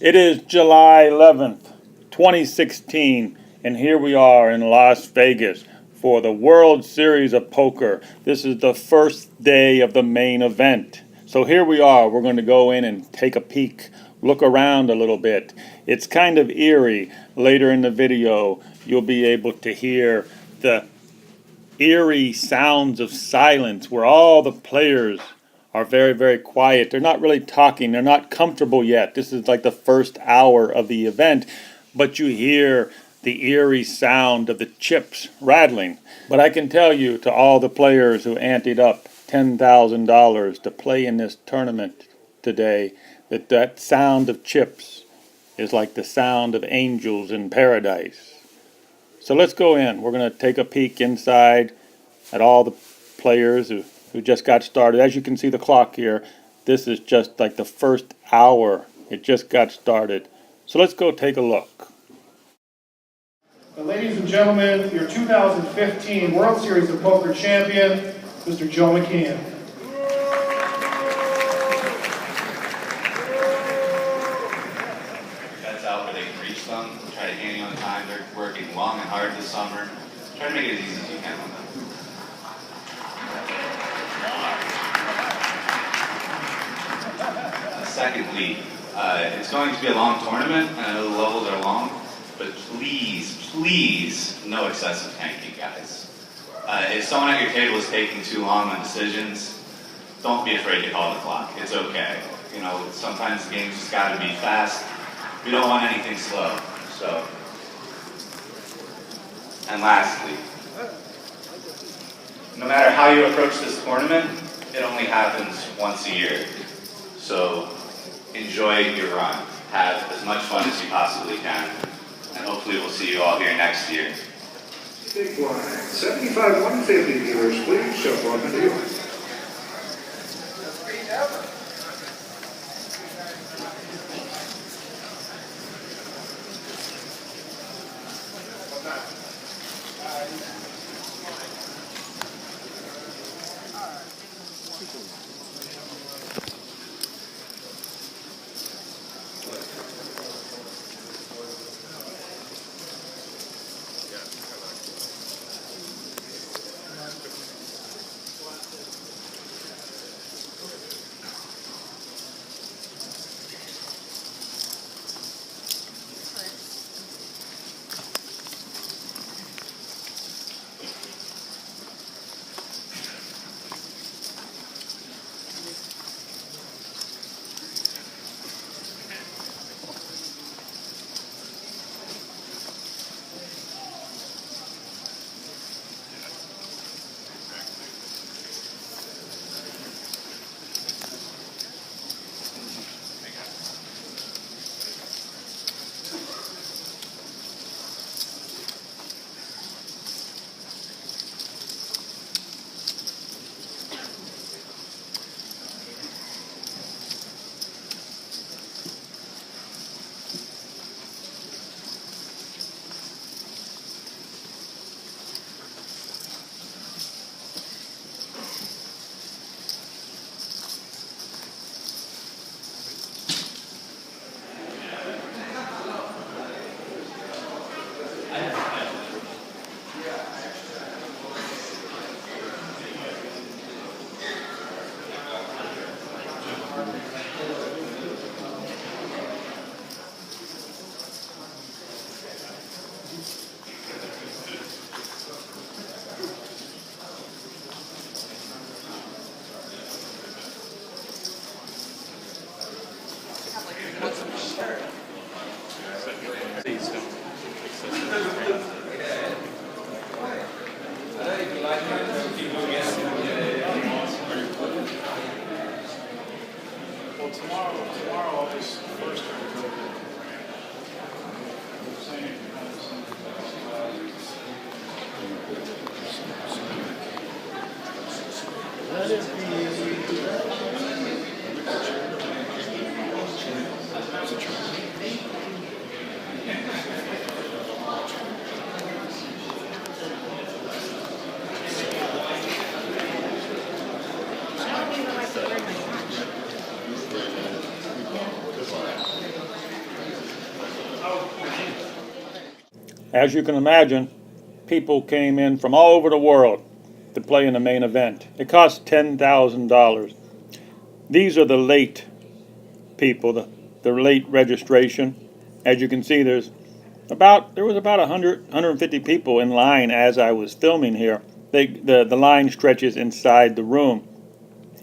It is July 11th, 2016, and here we are in Las Vegas for the World Series of Poker. This is the first day of the main event. So here we are. We're going to go in and take a peek, look around a little bit. It's kind of eerie. Later in the video, you'll be able to hear the eerie sounds of silence where all the players are very, very quiet. They're not really talking. They're not comfortable yet. This is like the first hour of the event, but you hear the eerie sound of the chips rattling. But I can tell you, to all the players who anteed up $10,000 to play in this tournament today, that sound of chips is like the sound of angels in paradise. So let's go in. We're going to take a peek inside at all the players who just got started. As you can see the clock here, this is just like the first hour. It just got started. So let's go take a look. Ladies and gentlemen, your 2015 World Series of Poker champion, Mr. Joe McKeon. That's out where they can reach them. Try to hang on time. They're working long and hard this summer. Try to make it as easy as you can on them. Secondly, it's going to be a long tournament, and I know the levels are long, but please, no excessive tanking, guys. If someone at your table is taking too long on decisions, don't be afraid to call the clock. It's okay. You know, sometimes the game's just got to be fast. We don't want anything slow. So, and lastly, no matter how you approach this tournament, it only happens once a year. So enjoy your run. Have as much fun as you possibly can. And hopefully we'll see you all here next year. Big blind. 75, 150 viewers, please. Shuffle up and deal. Well, tomorrow I'll just first let it be. As you can imagine, people came in from all over the world to play in the main event. It cost $10,000. These are the late people, the late registration. As you can see, there was about 150 people in line as I was filming here. The line stretches inside the room,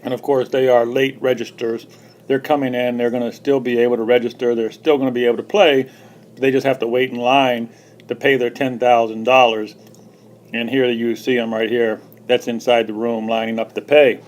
and of course they are late registers. They're coming in. They're going to still be able to register. They're still going to be able to play. They just have to wait in line to pay their $10,000. And here you see them right here. That's inside the room lining up to pay.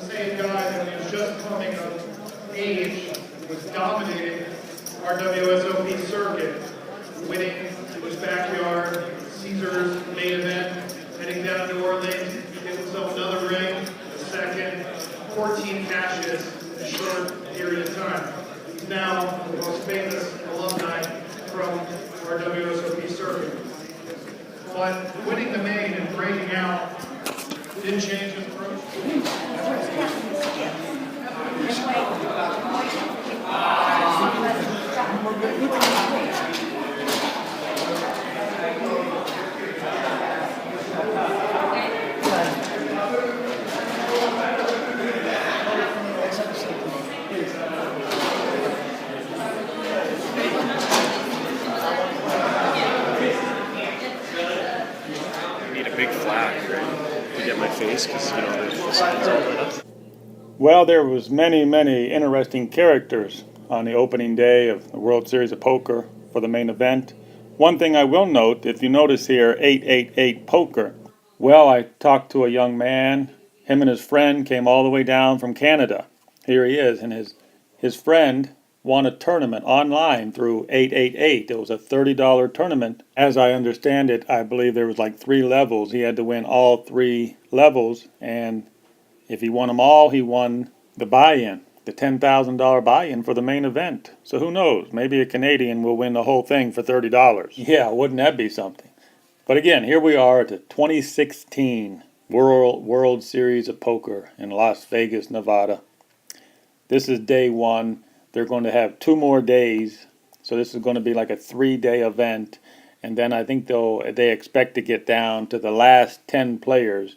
Same guy that was just coming of age was dominating our WSOP circuit, winning in his backyard, Caesars main event, heading down to New Orleans, getting himself another ring, a second, 14 cashes in a short period of time. He's now the most famous alumni from our WSOP circuit. But winning the main and breaking out didn't change his approach. Need a big flag, right, to get my face, because the sign's all lit up. Well, there was many interesting characters on the opening day of the World Series of Poker for the main event. One thing I will note, if you notice here, 888 Poker. Well, I talked to a young man. Him and his friend came all the way down from Canada. Here he is, and his friend won a tournament online through 888. It was a $30 tournament. As I understand it, I believe there was like 3 levels. He had to win all 3 levels, and if he won them all, he won the buy-in, the $10,000 buy-in for the main event. So who knows? Maybe a Canadian will win the whole thing for $30. Yeah, wouldn't that be something? But again, here we are at the 2016 World Series of Poker in Las Vegas, Nevada. This is day 1. They're going to have 2 more days. So this is going to be like a 3-day event. And then I think they expect to get down to the last 10 players.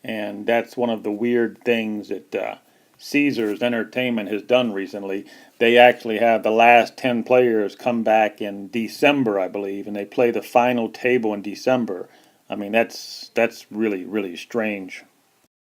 And that's one of the weird things that Caesars Entertainment has done recently. They actually have the last 10 players come back in December, I believe, and they play the final table in December. I mean, that's really strange.